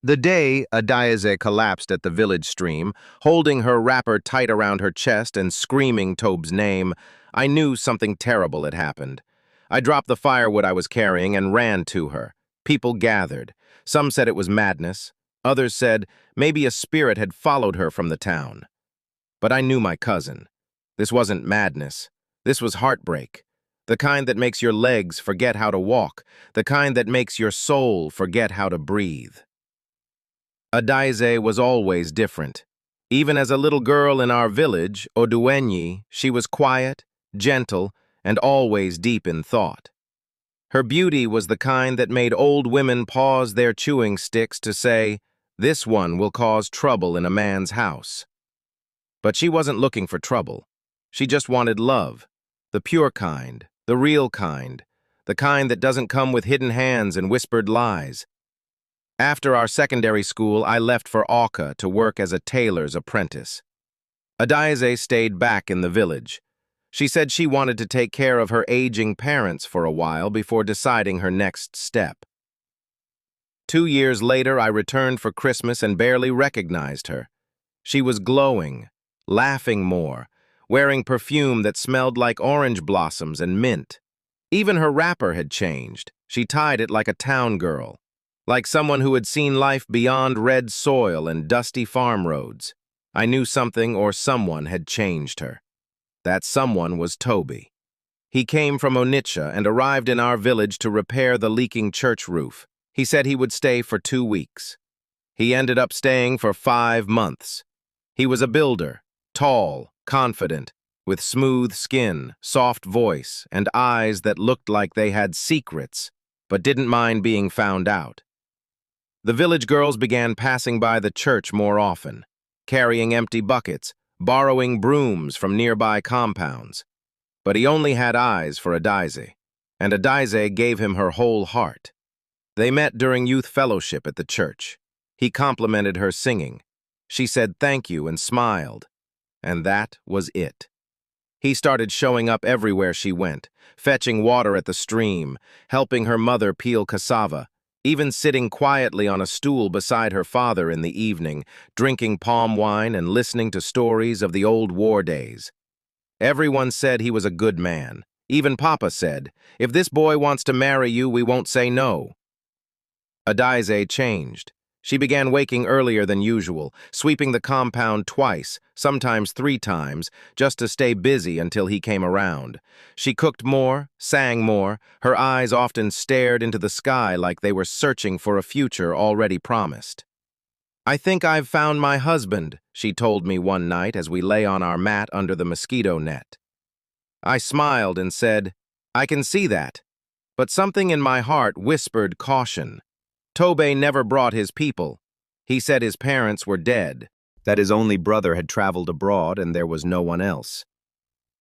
The day Adiaze collapsed at the village stream, holding her wrapper tight around her chest and screaming Tobe's name, I knew something terrible had happened. I dropped the firewood I was carrying and ran to her. People gathered. Some said it was madness. Others said maybe a spirit had followed her from the town. But I knew my cousin. This wasn't madness. This was heartbreak. The kind that makes your legs forget how to walk. The kind that makes your soul forget how to breathe. Adaize was always different. Even as a little girl in our village, Oduenyi, she was quiet, gentle, and always deep in thought. Her beauty was the kind that made old women pause their chewing sticks to say, "This one will cause trouble in a man's house." But she wasn't looking for trouble. She just wanted love, the pure kind, the real kind, the kind that doesn't come with hidden hands and whispered lies. After our secondary school, I left for Auca to work as a tailor's apprentice. Adaize stayed back in the village. She said she wanted to take care of her aging parents for a while before deciding her next step. 2 years later, I returned for Christmas and barely recognized her. She was glowing, laughing more, wearing perfume that smelled like orange blossoms and mint. Even her wrapper had changed. She tied it like a town girl, like someone who had seen life beyond red soil and dusty farm roads. I knew something or someone had changed her. That someone was Toby. He came from Onitsha and arrived in our village to repair the leaking church roof. He said he would stay for 2 weeks. He ended up staying for 5 months. He was a builder, tall, confident, with smooth skin, soft voice, and eyes that looked like they had secrets, but didn't mind being found out. The village girls began passing by the church more often, carrying empty buckets, borrowing brooms from nearby compounds. But he only had eyes for Adaize, and Adaize gave him her whole heart. They met during youth fellowship at the church. He complimented her singing. She said thank you and smiled, and that was it. He started showing up everywhere she went, fetching water at the stream, helping her mother peel cassava, even sitting quietly on a stool beside her father in the evening, drinking palm wine and listening to stories of the old war days. Everyone said he was a good man. Even Papa said, "If this boy wants to marry you, we won't say no." Adaize changed. She began waking earlier than usual, sweeping the compound twice, sometimes 3 times, just to stay busy until he came around. She cooked more, sang more, her eyes often stared into the sky like they were searching for a future already promised. "I think I've found my husband," she told me one night as we lay on our mat under the mosquito net. I smiled and said, "I can see that," but something in my heart whispered caution. Tobe never brought his people. He said his parents were dead, that his only brother had traveled abroad and there was no one else.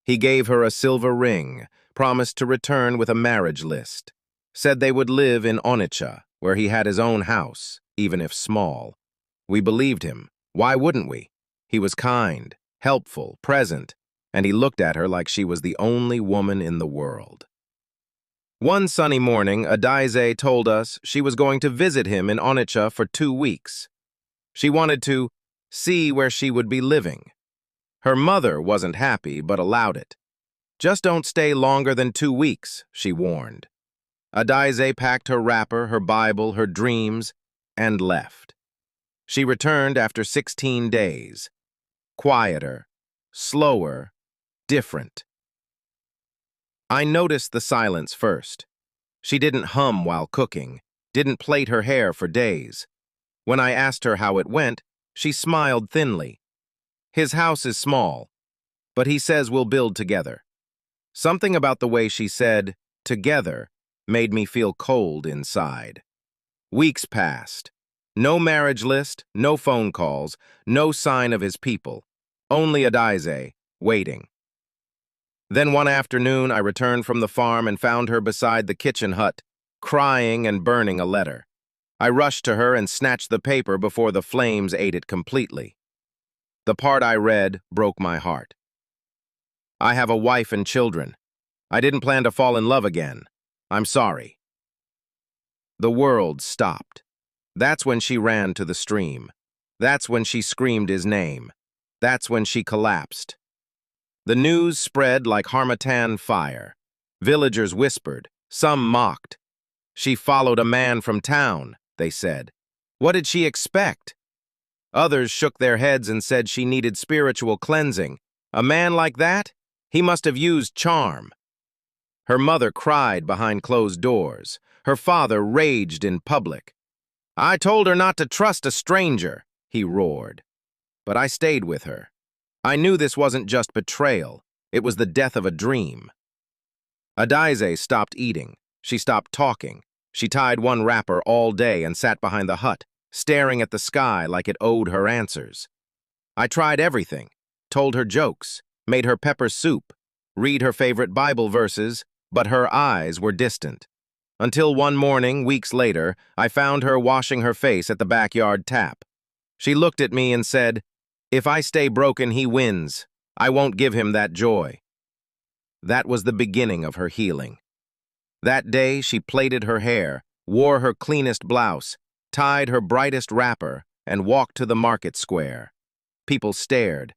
He gave her a silver ring, promised to return with a marriage list, said they would live in Onitsha, where he had his own house, even if small. We believed him. Why wouldn't we? He was kind, helpful, present, and he looked at her like she was the only woman in the world. One sunny morning, Adaize told us she was going to visit him in Onitsha for 2 weeks. She wanted to see where she would be living. Her mother wasn't happy, but allowed it. "Just don't stay longer than 2 weeks," she warned. Adaize packed her wrapper, her Bible, her dreams, and left. She returned after 16 days. Quieter, slower, different. I noticed the silence first. She didn't hum while cooking, didn't plait her hair for days. When I asked her how it went, she smiled thinly. "His house is small, but he says we'll build together." Something about the way she said, "together," made me feel cold inside. Weeks passed. No marriage list, no phone calls, no sign of his people. Only Adaize, waiting. Then one afternoon, I returned from the farm and found her beside the kitchen hut, crying and burning a letter. I rushed to her and snatched the paper before the flames ate it completely. The part I read broke my heart. "I have a wife and children. I didn't plan to fall in love again. I'm sorry." The world stopped. That's when she ran to the stream. That's when she screamed his name. That's when she collapsed. The news spread like harmattan fire. Villagers whispered. Some mocked. She followed a man from town, they said. What did she expect? Others shook their heads and said she needed spiritual cleansing. A man like that? He must have used charm. Her mother cried behind closed doors. Her father raged in public. I told her not to trust a stranger, he roared. But I stayed with her. I knew this wasn't just betrayal. It was the death of a dream. Adaize stopped eating. She stopped talking. She tied one wrapper all day and sat behind the hut, staring at the sky like it owed her answers. I tried everything, told her jokes, made her pepper soup, read her favorite Bible verses, but her eyes were distant. Until one morning, weeks later, I found her washing her face at the backyard tap. She looked at me and said, "If I stay broken, he wins. I won't give him that joy." That was the beginning of her healing. That day, she plaited her hair, wore her cleanest blouse, tied her brightest wrapper, and walked to the market square. People stared,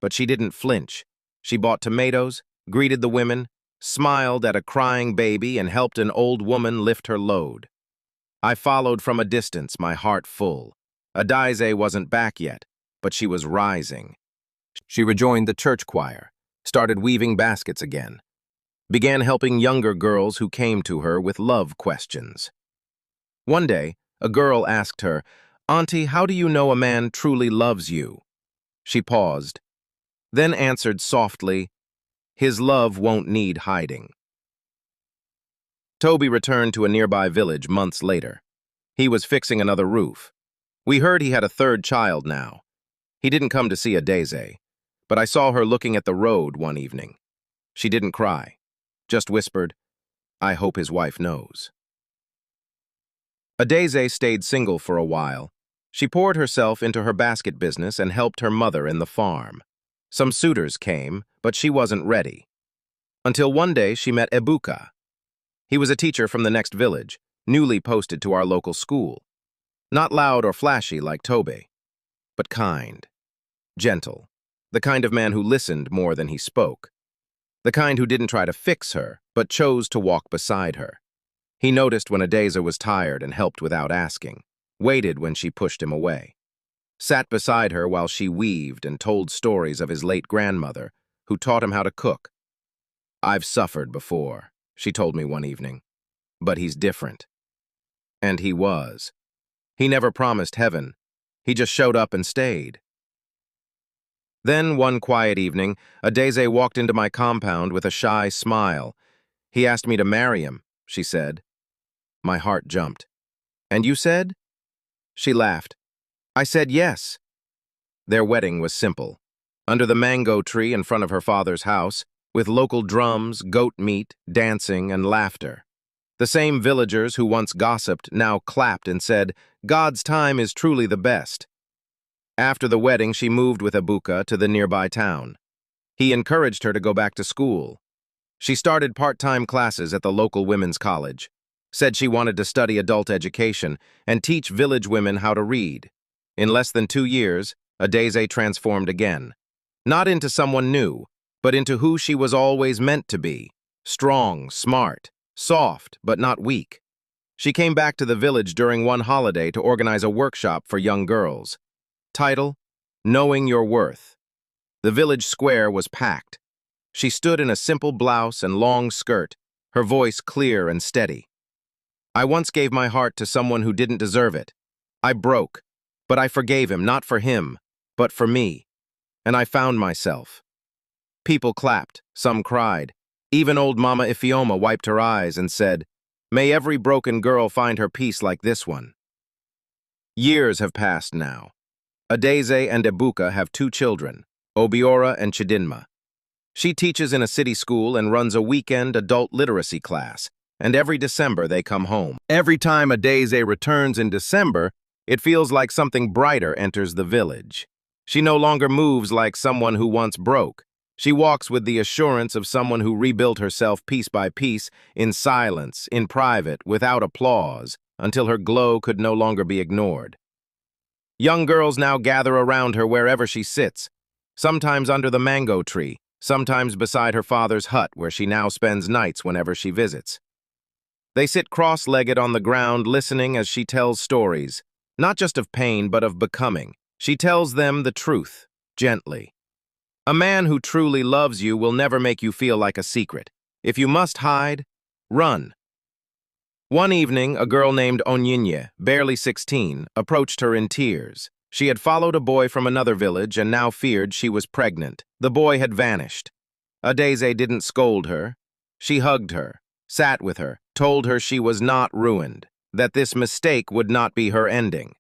but she didn't flinch. She bought tomatoes, greeted the women, smiled at a crying baby, and helped an old woman lift her load. I followed from a distance, my heart full. Adaize wasn't back yet, but she was rising. She rejoined the church choir, started weaving baskets again, began helping younger girls who came to her with love questions. One day, a girl asked her, "Auntie, how do you know a man truly loves you?" She paused, then answered softly, "His love won't need hiding." Toby returned to a nearby village months later. He was fixing another roof. We heard he had a third child now. He didn't come to see Adaize, but I saw her looking at the road one evening. She didn't cry, just whispered, "I hope his wife knows." Adaize stayed single for a while. She poured herself into her basket business and helped her mother in the farm. Some suitors came, but she wasn't ready. Until one day she met Ebuka. He was a teacher from the next village, newly posted to our local school. Not loud or flashy like Tobe, but kind, gentle, the kind of man who listened more than he spoke, the kind who didn't try to fix her, but chose to walk beside her. He noticed when Adaize was tired and helped without asking, waited when she pushed him away, sat beside her while she weaved and told stories of his late grandmother, who taught him how to cook. "I've suffered before," she told me one evening, "but he's different." And he was. He never promised heaven. He just showed up and stayed. Then, one quiet evening, Adaize walked into my compound with a shy smile. "He asked me to marry him," she said. My heart jumped. "And you said?" She laughed. "I said yes." Their wedding was simple. Under the mango tree in front of her father's house, with local drums, goat meat, dancing, and laughter. The same villagers who once gossiped now clapped and said, "God's time is truly the best." After the wedding, she moved with Ebuka to the nearby town. He encouraged her to go back to school. She started part-time classes at the local women's college, said she wanted to study adult education and teach village women how to read. In less than 2 years, Adaize transformed again. Not into someone new, but into who she was always meant to be. Strong, smart, soft, but not weak. She came back to the village during one holiday to organize a workshop for young girls. Title, Knowing Your Worth. The village square was packed. She stood in a simple blouse and long skirt, her voice clear and steady. "I once gave my heart to someone who didn't deserve it. I broke, but I forgave him, not for him, but for me. And I found myself." People clapped, some cried. Even old Mama Ifioma wiped her eyes and said, "May every broken girl find her peace like this one." Years have passed now. Adaize and Ebuka have 2 children, Obiora and Chidinma. She teaches in a city school and runs a weekend adult literacy class, and every December they come home. Every time Adaize returns in December, it feels like something brighter enters the village. She no longer moves like someone who once broke. She walks with the assurance of someone who rebuilt herself piece by piece, in silence, in private, without applause. until her glow could no longer be ignored. Young girls now gather around her wherever she sits, sometimes under the mango tree, sometimes beside her father's hut where she now spends nights whenever she visits. They sit cross-legged on the ground listening as she tells stories, not just of pain but of becoming. She tells them the truth, gently. A man who truly loves you will never make you feel like a secret. If you must hide, run. One evening, a girl named Onyinye, barely 16, approached her in tears. She had followed a boy from another village and now feared she was pregnant. The boy had vanished. Adeze didn't scold her. She hugged her, sat with her, told her she was not ruined, that this mistake would not be her ending.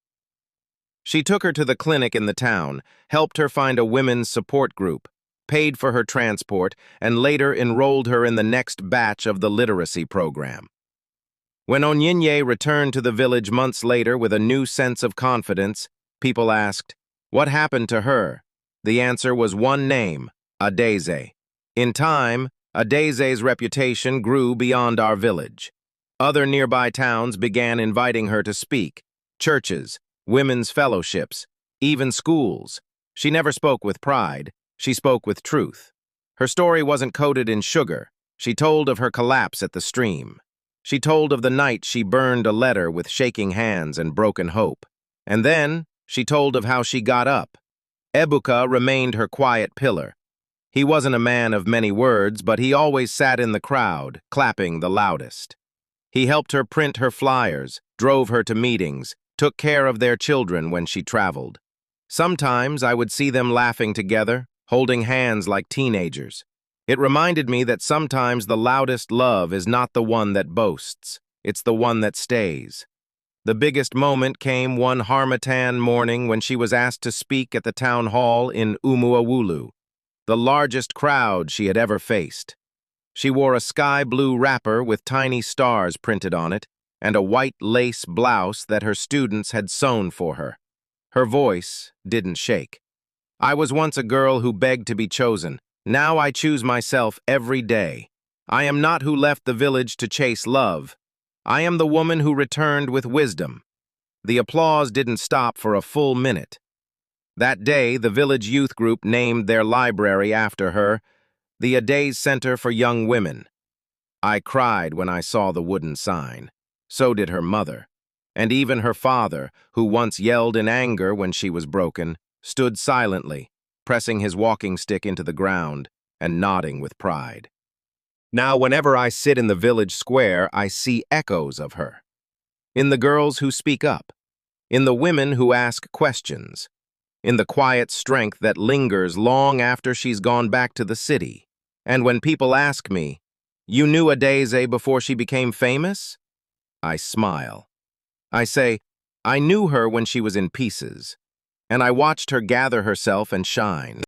She took her to the clinic in the town, helped her find a women's support group, paid for her transport, and later enrolled her in the next batch of the literacy program. When Onyinye returned to the village months later with a new sense of confidence, people asked, "What happened to her?" The answer was one name, Adeze. In time, Adeze's reputation grew beyond our village. Other nearby towns began inviting her to speak, churches, women's fellowships, even schools. She never spoke with pride, she spoke with truth. Her story wasn't coated in sugar. She told of her collapse at the stream. She told of the night she burned a letter with shaking hands and broken hope. And then, she told of how she got up. Ebuka remained her quiet pillar. He wasn't a man of many words, but he always sat in the crowd, clapping the loudest. He helped her print her flyers, drove her to meetings, took care of their children when she traveled. Sometimes I would see them laughing together, holding hands like teenagers. It reminded me that sometimes the loudest love is not the one that boasts, it's the one that stays. The biggest moment came one Harmattan morning when she was asked to speak at the town hall in Umuawulu, the largest crowd she had ever faced. She wore a sky-blue wrapper with tiny stars printed on it, and a white lace blouse that her students had sewn for her. Her voice didn't shake. "I was once a girl who begged to be chosen. Now I choose myself every day. I am not who left the village to chase love. I am the woman who returned with wisdom." The applause didn't stop for a full minute. That day, the village youth group named their library after her, the Adeze Center for Young Women. I cried when I saw the wooden sign. So did her mother. And even her father, who once yelled in anger when she was broken, stood silently, pressing his walking stick into the ground and nodding with pride. Now, whenever I sit in the village square, I see echoes of her. In the girls who speak up, in the women who ask questions, in the quiet strength that lingers long after she's gone back to the city. And when people ask me, "You knew Adeze before she became famous?" I smile. I say, "I knew her when she was in pieces, and I watched her gather herself and shine."